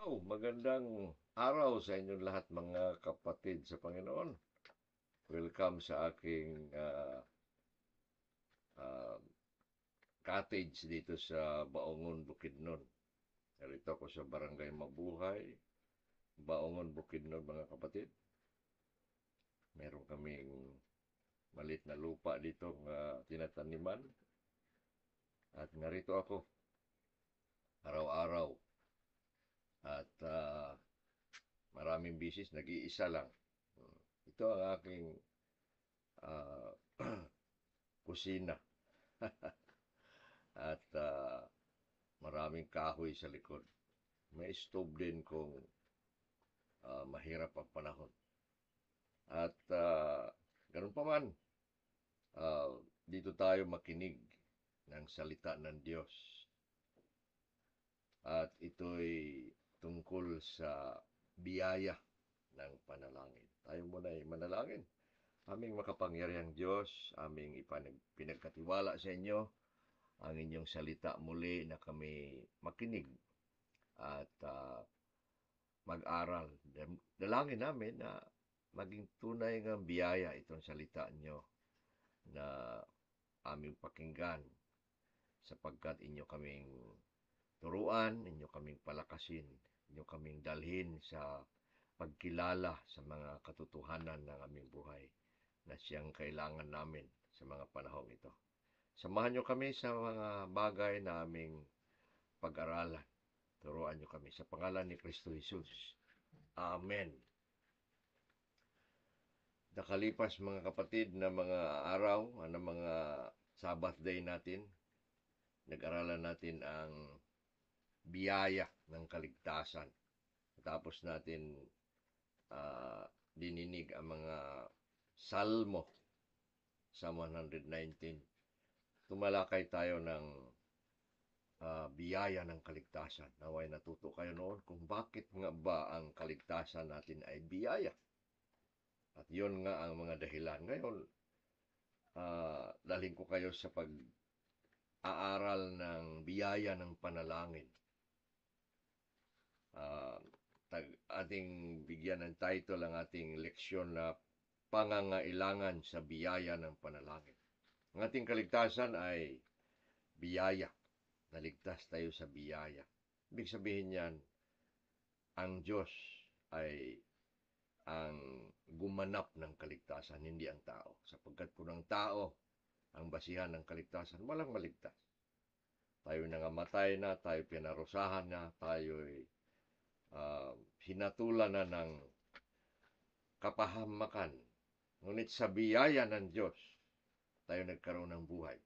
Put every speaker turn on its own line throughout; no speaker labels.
Magandang araw sa inyong lahat mga kapatid sa Panginoon. Welcome sa aking ah, cottage dito sa Baongon, Bukidnon. Narito ako sa Barangay Mabuhay, Baongon, Bukidnon mga kapatid. Meron kaming malit na lupa dito na tinataniman. At narito ako araw-araw. At maraming bisis, nag-iisa lang. Ito ang aking ah, kusina. At maraming kahoy sa likod. May stove din kung mahirap ang panahon. At ganun pa man, ah, dito tayo makinig ng salita ng Diyos. At ito'y tungkol sa biyaya ng panalangin. Tayo muna ay manalangin. Aming makapangyarihang Diyos, aming pinagkatiwala sa inyo ang inyong salita muli na kami makinig at mag-aral. Dalangin namin na maging tunay ng biyaya itong salita nyo na aming pakinggan sapagkat inyo kaming turuan, inyo kaming palakasin, inyo kaming dalhin sa pagkilala sa mga katotohanan ng aming buhay na siyang kailangan namin sa mga panahong ito. Samahan nyo kami sa mga bagay na aming pag-aralan. Turuan nyo kami sa pangalan ni Kristo Jesus. Amen. Nakalipas mga kapatid na mga araw, mga Sabbath day natin, nag-aralan natin ang biyaya ng kaligtasan. Tapos natin dininig ang mga Salmo, Psalm 119. Tumalakay tayo ng biyaya ng kaligtasan. Naway natuto kayo noon kung bakit nga ba ang kaligtasan natin ay biyaya. At yun nga ang mga dahilan. Ngayon, dalhin ko kayo sa pag-aaral ng biyaya ng panalangin. Ating bigyan ng title ang ating leksyon na pangangailangan sa biyaya ng panalangin. Ang ating kaligtasan ay biyaya. Naligtas tayo sa biyaya. Ibig sabihin niyan, ang Diyos ay ang gumanap ng kaligtasan, hindi ang tao. Sapagkat kung ang tao ang basihan ng kaligtasan, walang maligtas. Tayo nangamatay na, tayo pinarusahan na, tayo'y hinatulan na ng kapahamakan. Ngunit sa biyaya ng Diyos, tayo nagkaroon ng buhay.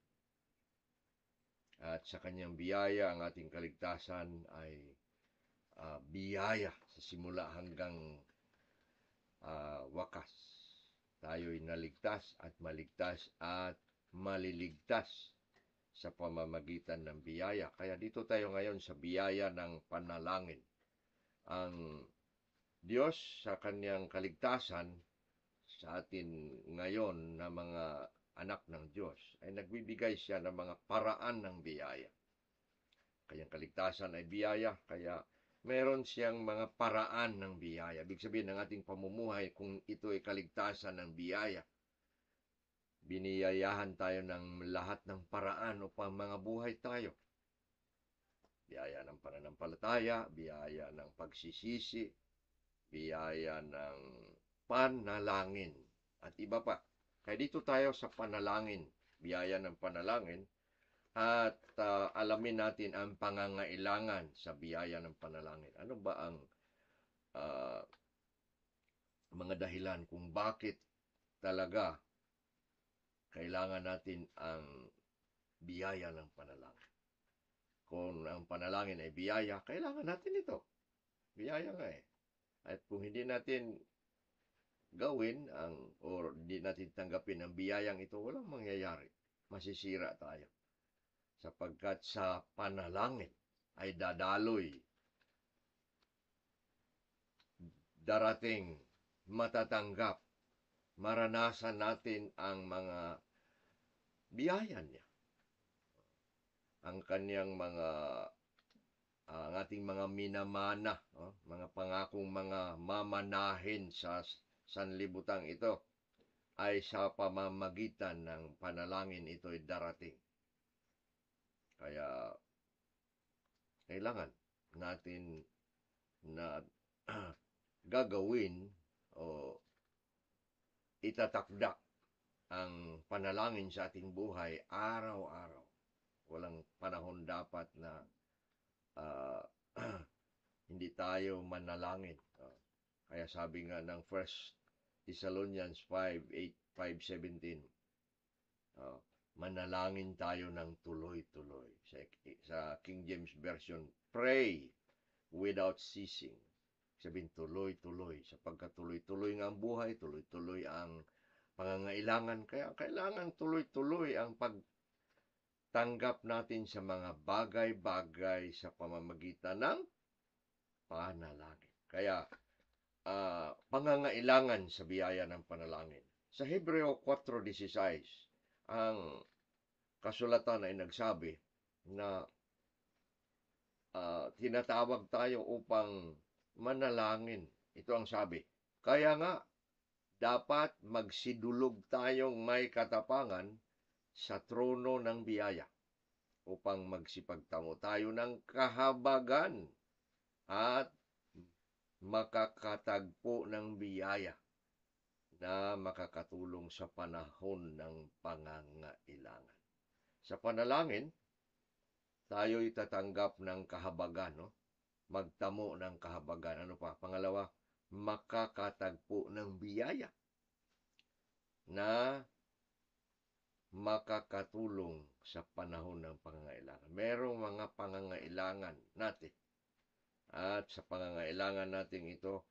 At sa kanyang biyaya, ang ating kaligtasan ay biyaya sa simula hanggang wakas. Tayo'y naligtas at maligtas at maliligtas sa pamamagitan ng biyaya. Kaya dito tayo ngayon sa biyaya ng panalangin. Ang Diyos sa kanyang kaligtasan sa atin ngayon na mga anak ng Diyos ay nagbibigay siya ng mga paraan ng biyaya. Kanyang kaligtasan ay biyaya, kaya meron siyang mga paraan ng biyaya. Ibig sabihin ng ating pamumuhay kung ito ay kaligtasan ng biyaya. Biniyayahan tayo ng lahat ng paraan upang mga buhay tayo. Biyaya ng pananampalataya, biyaya ng pagsisisi, biyaya ng panalangin, at iba pa. Kaya dito tayo sa panalangin, biyaya ng panalangin, at alamin natin ang pangangailangan sa biyaya ng panalangin. Ano ba ang mga dahilan kung bakit talaga kailangan natin ang biyaya ng panalangin? Kung ang panalangin ay biyaya, kailangan natin ito. Biyaya nga eh. At kung hindi natin gawin o hindi natin tanggapin ang biyayang ito, walang mangyayari. Masisira tayo. Sapagkat sa panalangin ay dadaloy, darating, matatanggap, maranasan natin ang mga biyaya niya. Ang kanyang mga ang ating mga minamana, mga pangakong mga mamanahin sa sanlibutan ito ay sa pamamagitan ng panalangin ito'y darating. Kaya kailangan natin na gagawin o itatakda ang panalangin sa ating buhay araw-araw. Walang panahon dapat na uh, hindi tayo manalangin. Kaya sabi nga ng 1 Thessalonians 5:17, manalangin tayo ng tuloy-tuloy. Sa King James Version, pray without ceasing. Sabihin, tuloy-tuloy. Sapagkat tuloy-tuloy nga ang buhay, tuloy-tuloy ang pangangailangan. Kaya kailangan tuloy-tuloy ang pagtanggap natin sa mga bagay-bagay sa pamamagitan ng panalangin. Kaya, pangangailangan sa biyaya ng panalangin. Sa Hebreo 4:16, ang kasulatan ay nagsabi na tinatawag tayo upang manalangin. Ito ang sabi. Kaya nga, dapat magsidulog tayong may katapangan sa trono ng biyaya upang magsipagtamo tayo ng kahabagan at makakatagpo ng biyaya na makakatulong sa panahon ng pangangailangan. Sa panalangin, tayo itatanggap ng kahabagan, magtamo ng kahabagan. Ano pa? Pangalawa, makakatagpo ng biyaya na makakatulong sa panahon ng pangangailangan. Merong mga pangangailangan natin. At sa pangangailangan natin ito,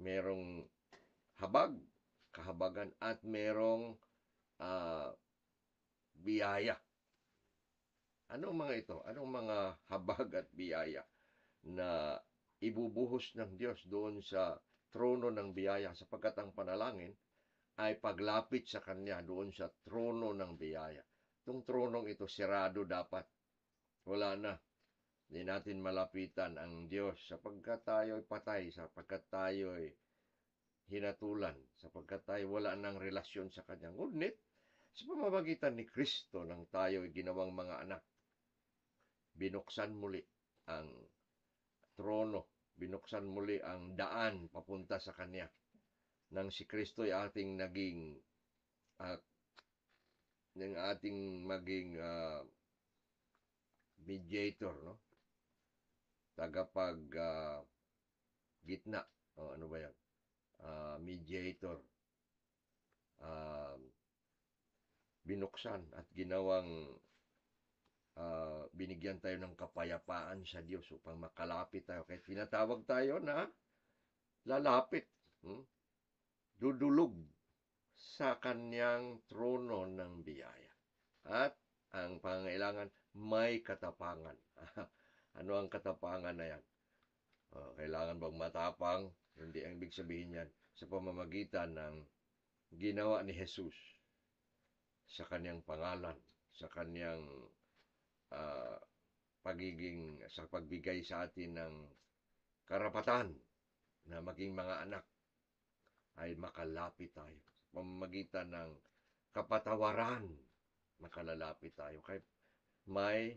merong kahabagan, at merong biyaya. Anong mga ito? Anong mga habag at biyaya na ibubuhos ng Diyos doon sa trono ng biyaya, sapagkat ang panalangin ay paglapit sa Kanya doon sa trono ng biyaya. Itong tronong ito, sirado dapat. Wala na. Hindi natin malapitan ang Diyos sapagkat tayo ay patay, sapagkat tayo ay hinatulan, sapagkat tayo wala ng relasyon sa Kanya. Ngunit, sa pamamagitan ni Kristo nang tayo ay ginawang mga anak, binuksan muli ang trono, binuksan muli ang daan papunta sa Kanya. Nang si Kristo ay ating naging mediator, tagapag gitna, ano ba yan? Mediator. Binuksan at ginawang binigyan tayo ng kapayapaan sa Diyos upang makalapit tayo. Kaya tinatawag tayo na lalapit, dudulog sa Kanyang trono ng biyaya. At ang pangangailangan, may katapangan. Ano ang katapangan na yan? Kailangan bang matapang? Hindi ang ibig sabihin yan. Sa pamamagitan ng ginawa ni Jesus sa Kanyang pangalan, sa Kanyang sa pagbigay sa atin ng karapatan na maging mga anak, ay makalapit tayo. Sa pamamagitan ng kapatawaran, makalalapit tayo. Kaya may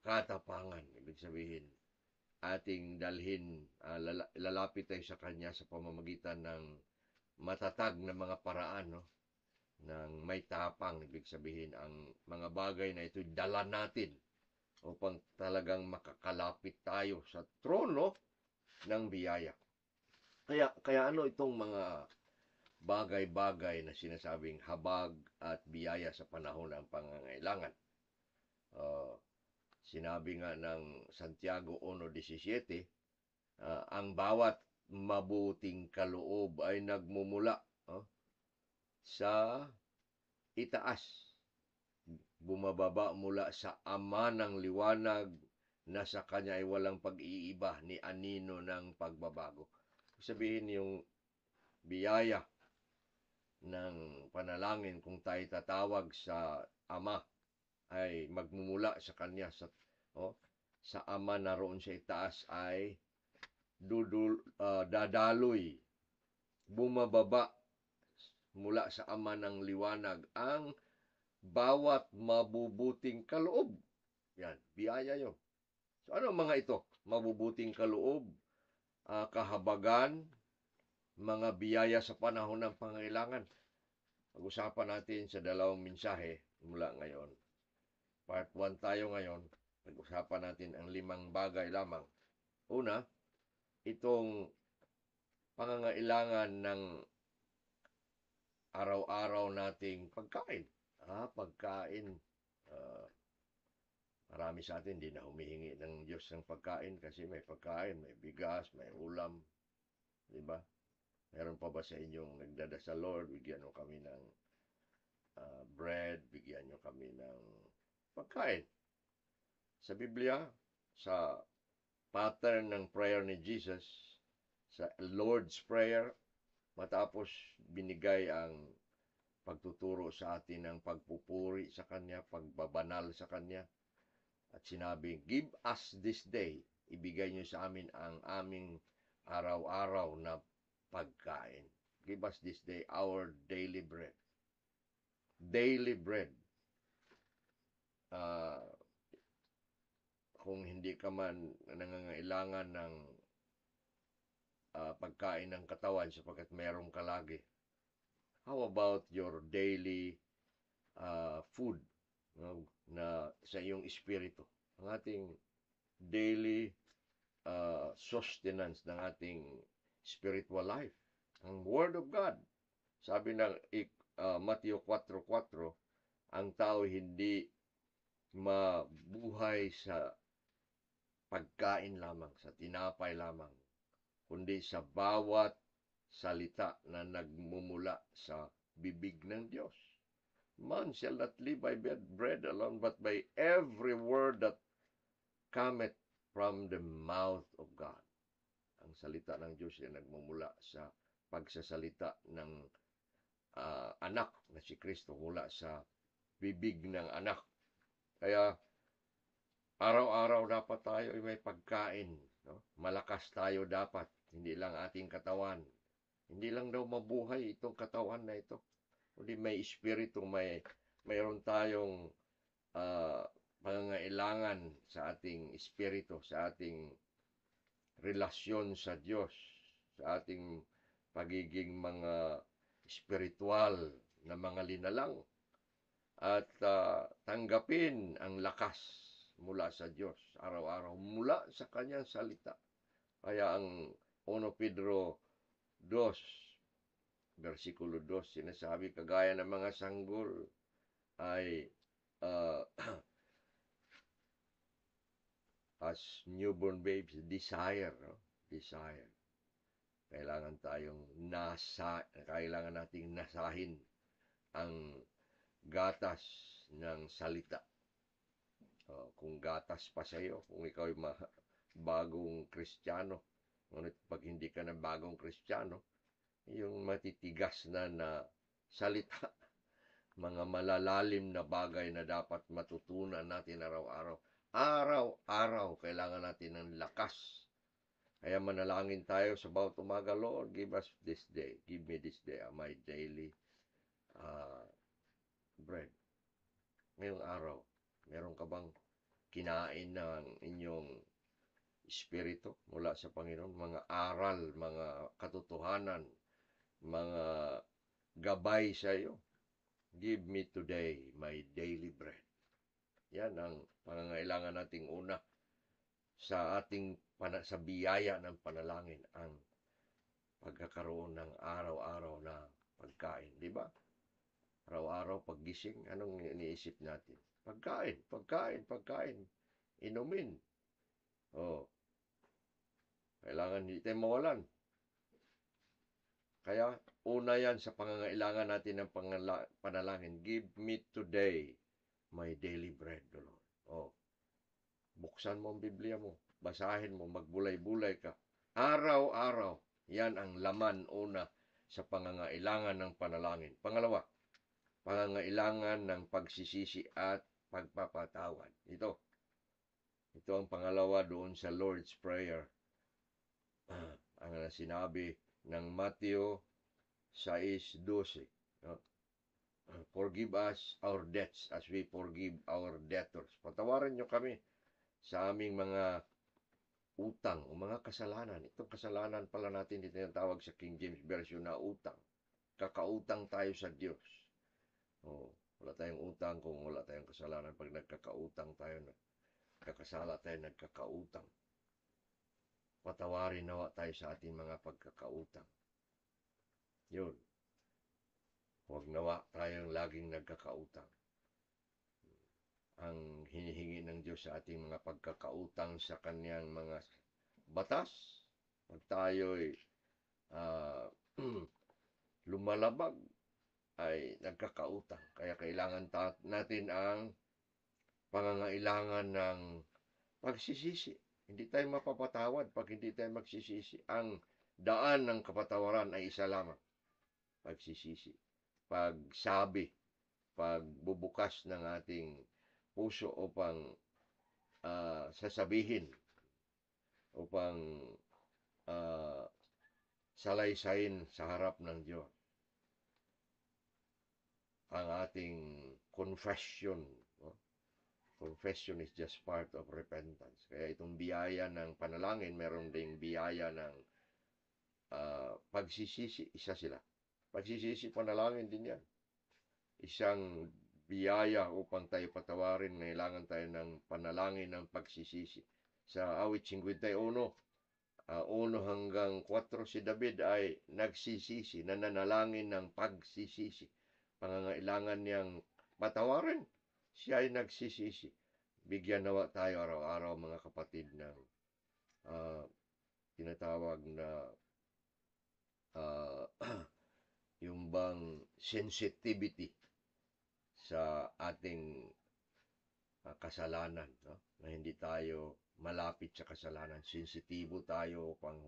katapangan. Ibig sabihin, ating dalhin, lalapit tayo sa Kanya sa pamamagitan ng matatag na mga paraan, ng may tapang. Ibig sabihin, ang mga bagay na ito dala natin upang talagang makakalapit tayo sa trono ng biyaya. Kaya ano itong mga bagay-bagay na sinasabing habag at biyaya sa panahon ng pangangailangan? Sinabi nga ng Santiago 1:17, ang bawat mabuting kaloob ay nagmumula sa itaas, bumababa mula sa Ama ng liwanag, na sa Kanya ay walang pag-iiba ni anino ng pagbabago. Sabihin, yung biyaya ng panalangin, kung tayo tatawag sa Ama, ay magmumula sa Kanya sa Ama na roon sa itaas ay dadaloy, bumababa mula sa Ama ng liwanag ang bawat mabubuting kaloob. Yan, biyaya yun. So ano mga ito? Mabubuting kaloob, kahabagan, mga biyaya sa panahon ng pangailangan. Pag-usapan natin sa dalawang mensahe mula ngayon. Part 1 tayo ngayon. Pag-usapan natin ang 5 bagay lamang. Una, itong pangangailangan ng araw-araw nating pagkain. Pagkain. Marami sa atin hindi na humihingi ng Diyos ng pagkain kasi may pagkain, may bigas, may ulam. Diba? Meron pa ba sa inyong nagdadasal, Lord, bigyan nyo kami ng bread, bigyan nyo kami ng pagkain. Sa Biblia, sa pattern ng prayer ni Jesus, sa Lord's Prayer, matapos binigay ang pagtuturo sa atin ng pagpupuri sa Kanya, pagbabanal sa Kanya, at sinabing, give us this day, ibigay nyo sa amin ang aming araw-araw na pagkain. Give us this day our daily bread. Daily bread. Kung hindi ka man nangangailangan ng pagkain ng katawan sapagkat meron ka lagi, how about your daily food, na sa iyong espiritu? Ang ating daily sustenance ng ating spiritual life. Ang Word of God. Sabi ng Matthew 4:4, ang tao hindi mabuhay sa pagkain lamang, sa tinapay lamang, kundi sa bawat salita na nagmumula sa bibig ng Diyos. Man shall not live by bread alone, but by every word that cometh from the mouth of God. Ang salita ng Diyos ay nagmumula sa pagsasalita ng anak na si Kristo mula sa bibig ng anak. Kaya araw-araw dapat tayo ay may pagkain. No? Malakas tayo dapat, hindi lang ating katawan. Hindi lang daw mabuhay itong katawan na ito. Kundi may espiritu, mayroon tayong pangangailangan sa ating espiritu, sa ating relasyon sa Diyos, sa ating pagiging mga espiritual na mga linalang, at tanggapin ang lakas mula sa Diyos araw-araw, mula sa Kanyang salita. Kaya ang 1 Pedro 2, versikulo 2, sinasabi, kagaya ng mga sanggol ay as newborn babes, desire. Kailangan nating nasahin ang gatas ng salita. Kung gatas pa sa iyo, kung ikaw ay bagong Kristiyano, ngunit pag hindi ka na bagong Kristiyano, yung matitigas na salita, mga malalalim na bagay na dapat matutunan natin araw-araw. Araw-araw, kailangan natin ng lakas. Kaya manalangin tayo sa bawat umaga, Lord, give us this day. Give me this day my daily bread. Ngayong araw, meron ka bang kinain ng inyong espiritu mula sa Panginoon? Mga aral, mga katotohanan, mga gabay sa iyo. Give me today my daily bread. Yan ang pangangailangan nating una sa ating sa biyaya ng panalangin, ang pagkakaroon ng araw-araw na pagkain, di ba? Araw-araw paggising, anong iniisip natin? Pagkain. Inumin. Kailangan hindi tayo mawalan. Kaya una yan sa pangangailangan natin ng panalangin. Give me today my daily bread, Lord. Buksan mo ang Biblia mo. Basahin mo, magbulay-bulay ka. Araw-araw. Yan ang laman una sa pangangailangan ng panalangin. Pangalawa, pangangailangan ng pagsisisi at pagpapatawad. Ito, Ito ang pangalawa doon sa Lord's Prayer. Ang sinabi ng Matthew 6:12. No? Forgive us our debts as we forgive our debtors. Patawarin nyo kami sa aming mga utang o mga kasalanan. Itong kasalanan pala natin tinatawag sa King James Version na utang. Kakautang tayo sa Diyos. Wala tayong utang kung wala tayong kasalanan. Pag nagkakautang tayo, nagkakasala tayo, nagkakautang. Patawarin nawa tayo sa ating mga pagkakautang. Yun. Huwag nawa tayong laging nagkakautang. Ang hinihingi ng Diyos sa ating mga pagkakautang sa kanyang mga batas, pag tayo'y lumalabag, ay nagkakautang. Kaya kailangan natin ang pangangailangan ng pagsisisi. Hindi tayo mapapatawad pag hindi tayo magsisisi. Ang daan ng kapatawaran ay isa lamang. Pagsisisi. Pagsabi. Pagbubukas ng ating puso upang sasabihin. Upang salaysayin sa harap ng Diyos ang ating confession. Confession is just part of repentance. Kaya itong biyaya ng panalangin, meron ding biyaya ng pagsisisi. Isa sila. Pagsisisi, panalangin din yan. Isang biyaya upang tayo patawarin, kailangan tayo ng panalangin ng pagsisisi. Sa awit 51, 1 hanggang 4, si David ay nagsisisi, nananalangin ng pagsisisi. Pangangailangan niyang patawarin, siya ay nagsisisi. Bigyan nawa tayo araw-araw, mga kapatid, ng tinatawag na yung bang sensitivity sa ating kasalanan, no? Na hindi tayo malapit sa kasalanan. Sensitibo tayo upang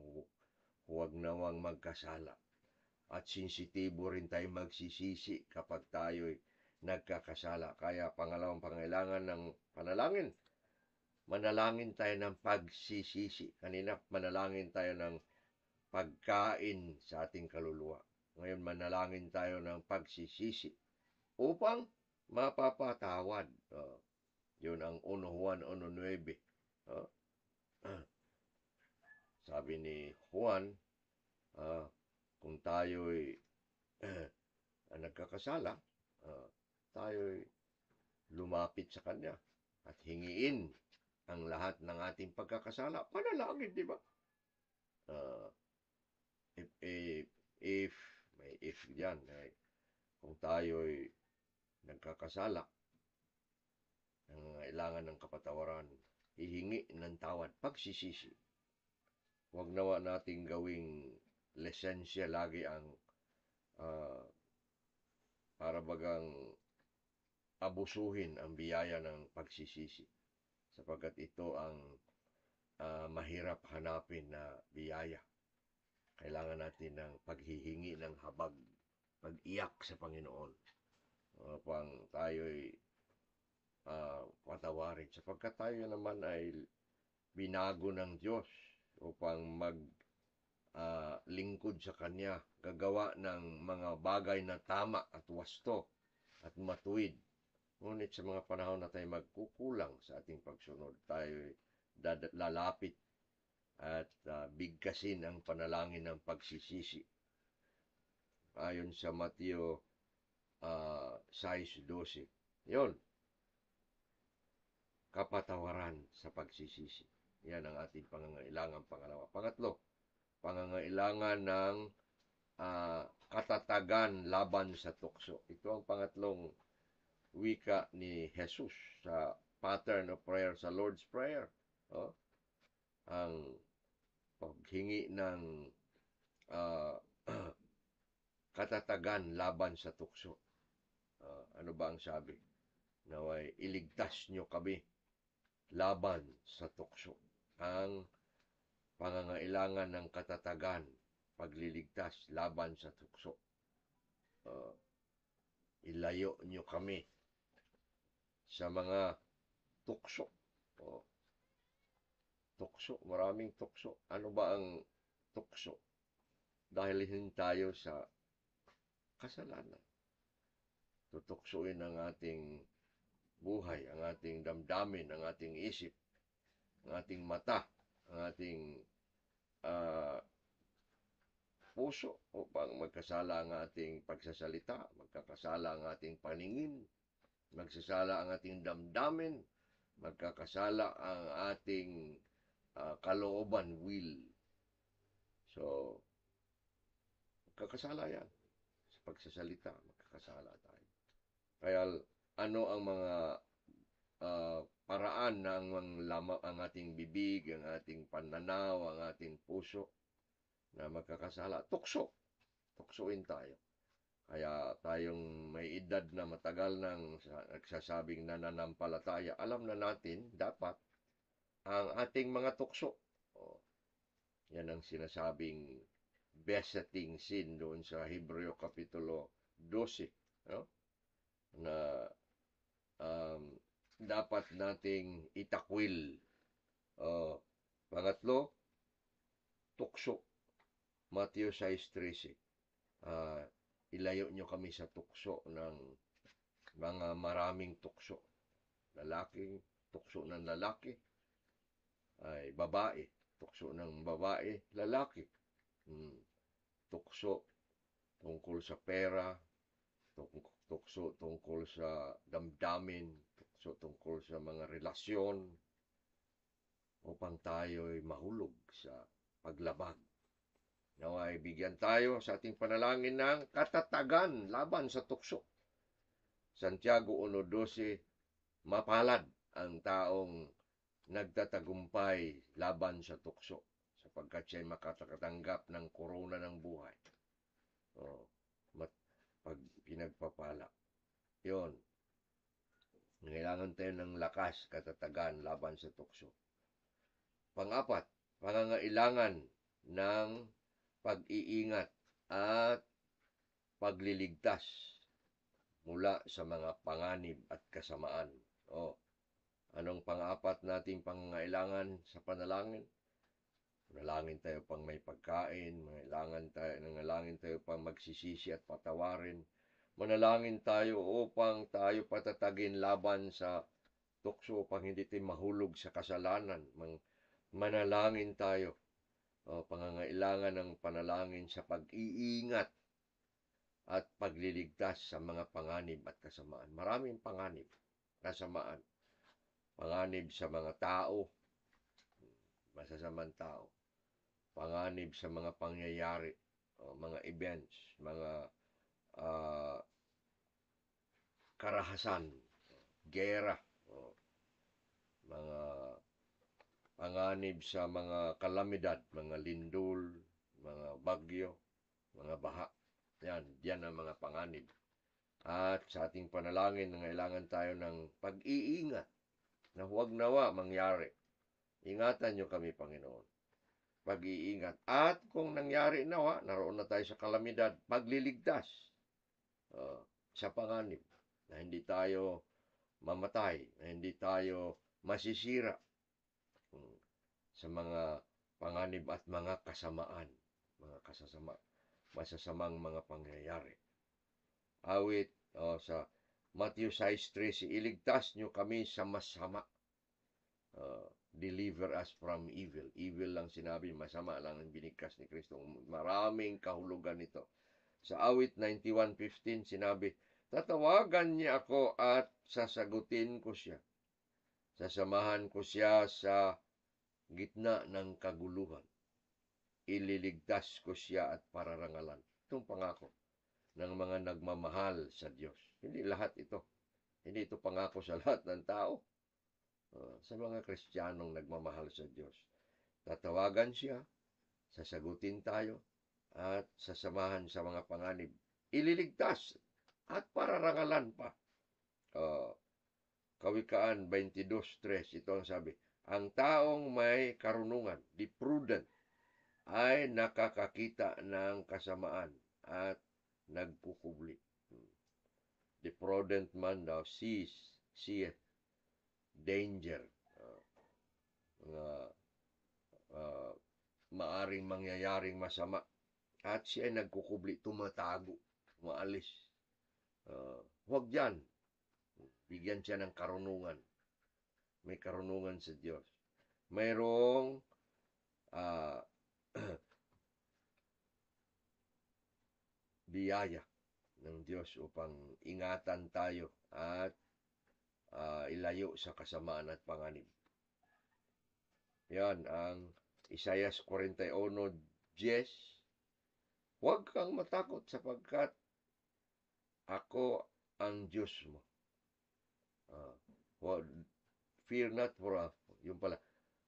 huwag nawang magkasala. At sensitibo rin tayo magsisisi kapag tayo'y nagkakasala. Kaya pangalawang pangailangan ng panalangin, manalangin tayo ng pagsisisi. Kanina, manalangin tayo ng pagkain sa ating kaluluwa. Ngayon, manalangin tayo ng pagsisisi upang mapapatawad. Yun ang 1 Juan 1:9. Sabi ni Juan, kung tayo'y nagkakasala, tayo'y lumapit sa Kanya at hingiin ang lahat ng ating pagkakasala. Panalangin, di ba? If may if yan, kung tayo'y nagkakasala, ang kailangan ng kapatawaran, hihingi ng tawad, pagsisisi. Huwag nawa nating gawing lesensya lagi ang para bagang abusuhin ang biyaya ng pagsisisi, sapagkat ito ang mahirap hanapin na biyaya. Kailangan natin ng paghihingi ng habag, pag-iyak sa Panginoon upang tayo'y patawarin, sapagkat tayo naman ay binago ng Diyos upang lingkod sa Kanya, gagawa ng mga bagay na tama at wasto at matuwid. Ngunit sa mga panahon na tayo magkukulang sa ating pagsunod, tayo lalapit at bigkasin ang panalangin ng pagsisisi. Ayon sa Matthew 6:12. Yun. Kapatawaran sa pagsisisi. Yan ang ating pangangailangan pangalawa. Pangatlo, pangangailangan ng katatagan laban sa tukso. Ito ang pangatlong wika ni Jesus sa pattern of prayer sa Lord's Prayer. Ang paghingi ng katatagan laban sa tukso. Ano ba ang sabi? Naway iligtas nyo kami laban sa tukso. Ang pangangailangan ng katatagan, pagliligtas laban sa tukso. Ilayo nyo kami sa mga tukso. Tukso, maraming tukso. Ano ba ang tukso? Dahil tayo sa kasalanan. Tutuksoin ang ating buhay, ang ating damdamin, ang ating isip, ang ating mata, ang ating ah, puso upang magkasala ang ating pagsasalita, magkakasala ang ating paningin, magsasala ang ating damdamin, magkakasala ang ating kalooban, will. So, magkakasala yan. Sa pagsasalita, magkakasala tayo. Kaya ano ang mga paraan ng ang ating bibig, ang ating pananaw, ang ating puso na magkakasala? Tukso. Tuksoin tayo. Kaya tayong may edad na matagal nang nagsasabing nananampalataya, alam na natin dapat ang ating mga tukso. Yan ang sinasabing besetting sin doon sa Hebreo Kapitulo 12. No? Na dapat nating itakwil. Pangatlo, tukso. Matthew 6:13. Ilayo nyo kami sa tukso ng mga maraming tukso. Lalaki, tukso ng lalaki, ay babae. Tukso ng babae, lalaki. Tukso tungkol sa pera, tukso tungkol sa damdamin, tukso tungkol sa mga relasyon, upang tayo'y mahulog sa paglabag. Naway bigyan tayo sa ating panalangin ng katatagan laban sa tukso. Santiago 1:12, mapalad ang taong nagtatagumpay laban sa tukso, sapagkat siya'y makakatanggap ng korona ng buhay. Pag pinagpapala. Yun. Kailangan tayo ng lakas, katatagan laban sa tukso. Pang-apat, pangangailangan ng pag-iingat at pagliligtas mula sa mga panganib at kasamaan. Anong pang-apat nating pangangailangan sa panalangin? Manalangin tayo pang may pagkain, manalangin tayo pang magsisisi at patawarin. Manalangin tayo upang tayo patatagin laban sa tukso upang hindi tayo mahulog sa kasalanan. Manalangin tayo. Pangangailangan ng panalangin sa pag-iingat at pagliligtas sa mga panganib at kasamaan. Maraming panganib, kasamaan. Panganib sa mga tao, masasamang tao. Panganib sa mga pangyayari, mga events, mga karahasan, gera, mga panganib sa mga kalamidad, mga lindol, mga bagyo, mga baha. Yan ang mga panganib. At sa ating panalangin, nangailangan tayo ng pag-iingat na huwag nawa mangyari. Ingatan nyo kami, Panginoon. Pag-iingat. At kung nangyari nawa, naroon na tayo sa kalamidad, pagliligtas sa panganib na hindi tayo mamatay, na hindi tayo masisira sa mga panganib at mga kasamaan, mga masasamang mga pangyayari. Awit sa Matthew 6:13, iligtas nyo kami sa masama. Deliver us from evil. Evil lang sinabi, masama lang ang binigkas ni Kristo. Maraming kahulugan nito. Sa awit 91:15 sinabi, tatawagan niya ako at sasagutin ko siya. Sasamahan ko siya sa gitna ng kaguluhan. Ililigtas ko siya at pararangalan. Itong pangako ng mga nagmamahal sa Diyos. Hindi lahat ito. Hindi ito pangako sa lahat ng tao. Sa mga Kristiyanong nagmamahal sa Diyos. Tatawagan siya, sasagutin tayo, at sasamahan sa mga panganib. Ililigtas at pararangalan pa. Kawikaan 22:3, ito ang sabi, ang taong may karunungan, the prudent, ay nakakakita ng kasamaan at nagkukubli. The prudent man daw seeth danger, mga maaring mangyayaring masama. At siya ay nagkukubli, tumatago, umaalis. Huwag yan. Bigyan siya ng karunungan. May karunungan sa Diyos. Mayroong biyaya ng Diyos upang ingatan tayo at ilayo sa kasamaan at panganib. Yan ang Isaias 41:10. Huwag kang matakot sapagkat ako ang Diyos mo. Fear not for yung pala.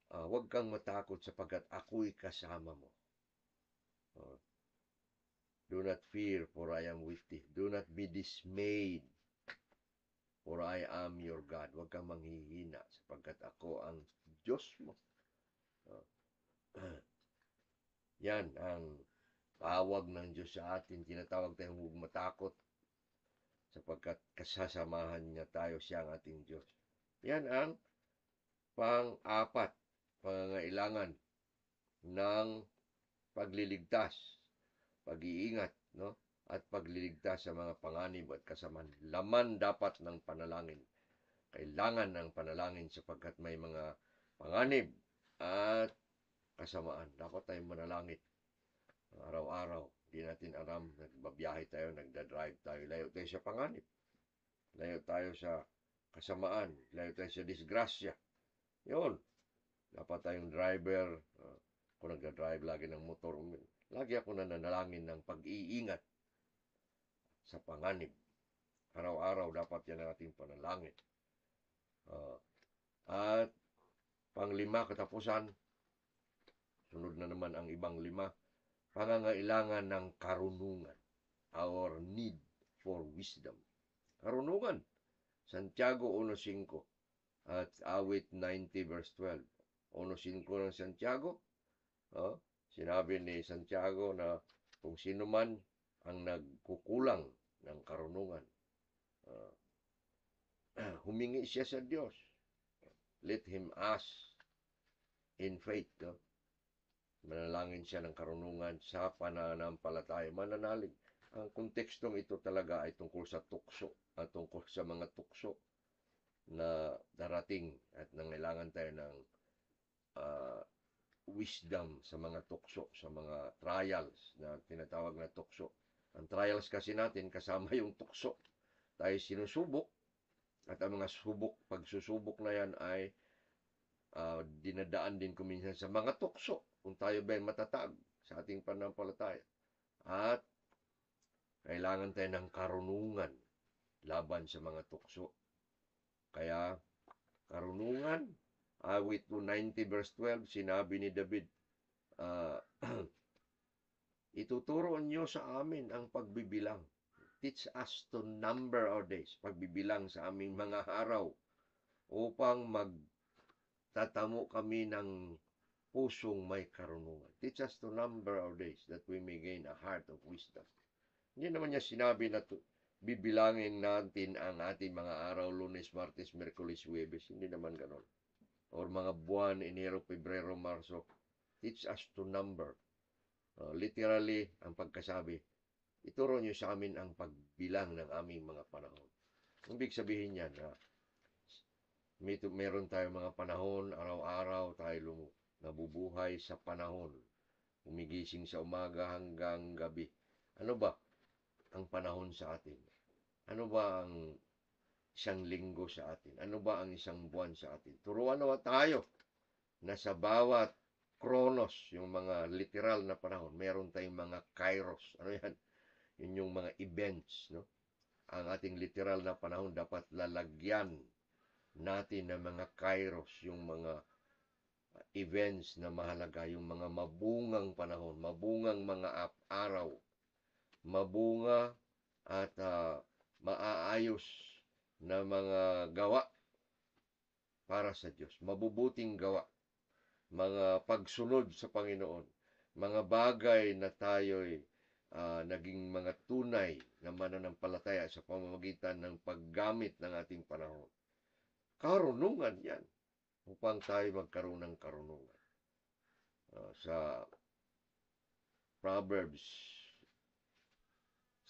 Huwag kang matakot sapagkat ako'y kasama mo. Do not fear, for I am with thee. Do not be dismayed, for I am your God. Huwag kang manghihina sapagkat ako ang Diyos mo. Yan ang tawag ng Diyos sa atin. Tinatawag tayong huwag matakot sapagkat kasasamahan niya tayo, siya ang ating Diyos. Yan ang pang-apat, pangangailangan ng pagliligtas, pag-iingat, no? At pagliligtas sa mga panganib at kasamaan. Laman dapat ng panalangin. Kailangan ng panalangin sapagkat may mga panganib at kasamaan. Dapat tayong manalangin araw-araw. Hindi natin alam, nagbabiyahe tayo, nagdadrive tayo, layo tayo sa panganib. Layo tayo sa kasamaan, layo tayo sa disgrasya. Yun. Dapat tayong driver, kung nagdadrive lagi ng motor, lagi ako nananalangin ng pag-iingat sa panganib. Araw-araw dapat yan ang ating panalangin. At panglima, katapusan, sunod na naman ang ibang lima, pangangailangan ng karunungan. Our need for wisdom. Karunungan. Santiago 1:5 at awit 90:12. 1:5 ng Santiago, sinabi ni Santiago na kung sino man ang nagkukulang ng karunungan, humingi siya sa Diyos. Let him ask in faith. Manalangin siya ng karunungan sa pananampalataya. Mananalig. Ang kontekstong ito talaga ay tungkol sa tukso at tungkol sa mga tukso na darating at nangailangan tayo ng wisdom sa mga tukso, sa mga trials na tinatawag na tukso. Ang trials kasi natin kasama yung tukso. Tayo sinusubok at ang mga pagsusubok na yan ay dinadaan din kuminsan sa mga tukso kung tayo ba matatag sa ating pananampalataya. At kailangan tayo ng karunungan laban sa mga tukso. Kaya karunungan, awit 90:12, sinabi ni David, ituturo niyo sa amin ang pagbibilang. Teach us to number our days. Pagbibilang sa aming mga araw upang magtatamo kami ng pusong may karunungan. Teach us to number our days that we may gain a heart of wisdom. Hindi naman niya sinabi na bibilangin natin ang ating mga araw, Lunes, Martes, Miyerkules, Huwebes. Hindi naman ganon. Or mga buwan, Enero, Pebrero, Marso. Teach us to number. Literally, ang pagkasabi, ituro niyo sa amin ang pagbilang ng aming mga panahon. Ibig sabihin niya na meron tayong mga panahon, araw-araw tayo nabubuhay sa panahon. Umigising sa umaga hanggang gabi. Ano ba ang panahon sa atin? Ano ba ang isang linggo sa atin? Ano ba ang isang buwan sa atin? Turuan naman tayo na sa bawat Kronos, yung mga literal na panahon, meron tayong mga kairos. Ano yan? Yun yung mga events, no? Ang ating literal na panahon dapat lalagyan natin ng mga kairos, yung mga events na mahalaga, yung mga mabungang panahon, mabungang mga araw, mabunga at maaayos na mga gawa para sa Diyos, mabubuting gawa, mga pagsunod sa Panginoon, mga bagay na tayo'y naging mga tunay na mananampalataya sa pamamagitan ng paggamit ng ating panahon. Karunungan yan upang tayo magkaroon ng karunungan. sa Proverbs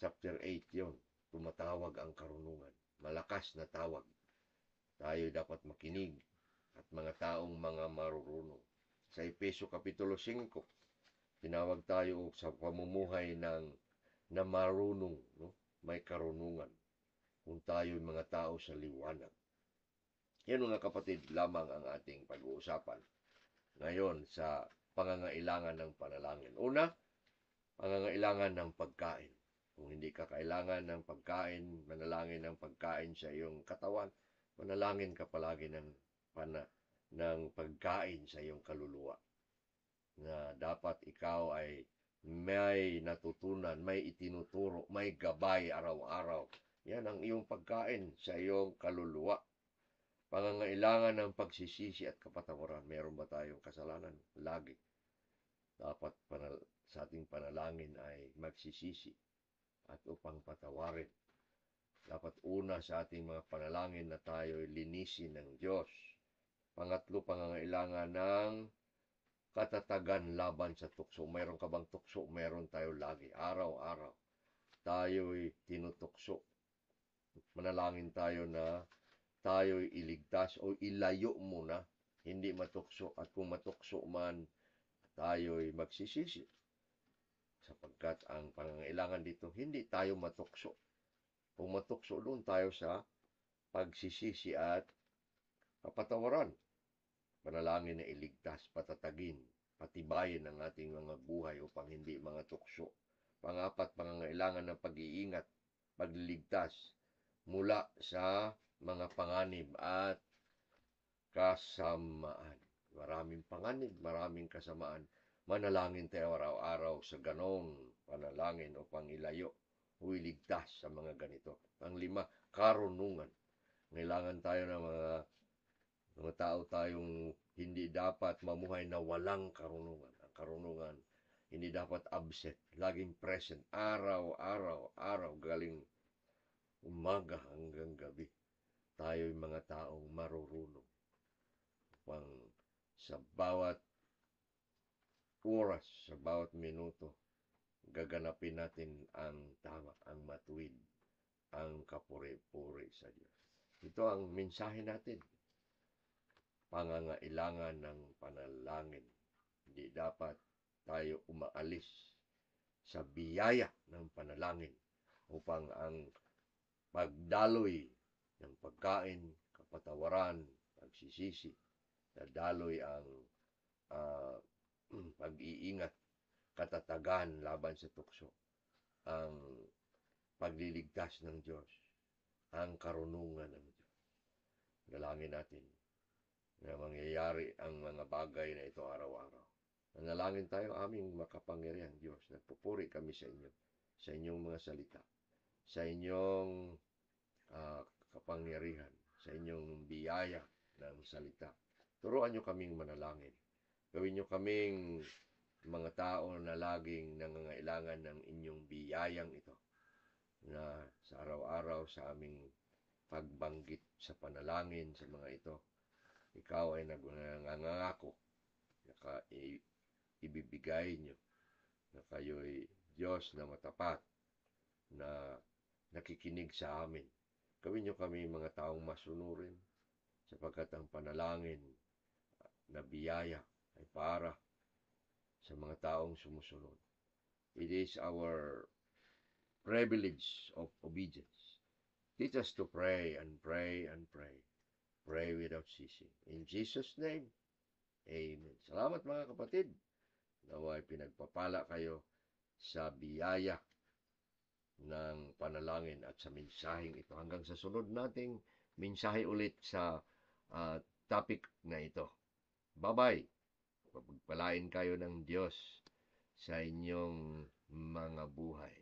chapter 8 yon, tumatawag ang karunungan. Malakas na tawag. Tayo dapat makinig at mga taong mga marurunong. Sa Efeso Kapitulo 5, tinawag tayo sa pamumuhay na marunong, no? May karunungan. Kung tayo'y mga tao sa liwanag. Yan mga kapatid lamang ang ating pag-uusapan ngayon sa pangangailangan ng panalangin. Una, pangangailangan ng pagkain. Kung hindi ka kailangan ng pagkain, manalangin ng pagkain sa iyong katawan, manalangin ka palagi ng pagkain sa iyong kaluluwa. Na dapat ikaw ay may natutunan, may itinuturo, may gabay araw-araw. Yan ang iyong pagkain sa iyong kaluluwa. Pangangailangan ng pagsisisi at kapatawaran. Meron ba tayong kasalanan? Lagi. Dapat sa ating panalangin ay magsisisi at upang patawarin. Dapat una sa ating mga panalangin na tayo linisin ng Diyos. Pangatlo, pangangailangan ng katatagan laban sa tukso. Mayroon ka bang tukso? Meron tayo lagi. Araw-araw. Tayo'y tinutukso. Manalangin tayo na tayo'y iligtas o ilayo muna. Hindi matukso. At kung matukso man, tayo'y magsisisi. Sapagkat ang pangangailangan dito, hindi tayo matukso. Kung matukso, doon tayo sa pagsisisi at kapatawaran. Panalangin na iligtas, patatagin, patibayin ang ating mga buhay upang hindi mga tukso. Pangapat, pangangailangan ng pag-iingat, pagliligtas mula sa mga panganib at kasamaan. Maraming panganib, maraming kasamaan. Manalangin tayo araw-araw sa ganong panalangin upang ilayo o iligtas sa mga ganito. Panglima, karunungan. Kailangan tayo ng mga tao tayong hindi dapat mamuhay na walang karunungan. Ang karunungan, hindi dapat absent. Laging present. Araw-araw, galing umaga hanggang gabi. Tayo'y mga taong marurunong. Upang sa bawat oras, sa bawat minuto, gaganapin natin ang tama, ang matuwid, ang kapuri-puri sa Diyos. Ito ang mensahe natin. Pangangailangan ng panalangin. Hindi dapat tayo umaalis sa biyaya ng panalangin upang ang pagdaloy ng pagkain, kapatawaran, pagsisisi, daloy ang pag-iingat, katatagan laban sa tukso, ang pagliligtas ng Diyos, ang karunungan ng Diyos. Dalangin natin na mangyayari ang mga bagay na ito araw-araw. Nanalangin tayo, aming makapangyarihan Diyos. Nagpupuri kami sa inyo, sa inyong mga salita, sa inyong kapangyarihan, sa inyong biyaya ng salita. Turuan nyo kaming manalangin. Gawin nyo kaming mga tao na laging nangangailangan ng inyong biyayang ito, na sa araw-araw sa aming pagbanggit sa panalangin sa mga ito, ikaw ay nangangako na ibibigay nyo na kayo'y Diyos na matapat, na nakikinig sa amin. Gawin nyo kami mga taong masunurin, sapagkat ang panalangin na biyaya ay para sa mga taong sumusunod. It is our privilege of obedience. Teach us to pray and pray and pray. Pray without ceasing. In Jesus' name, Amen. Salamat mga kapatid. Nawa'y pinagpapala kayo sa biyaya ng panalangin at sa mensaheng ito. Hanggang sa sunod nating mensahe ulit sa topic na ito. Bye-bye. Pagpalain kayo ng Diyos sa inyong mga buhay.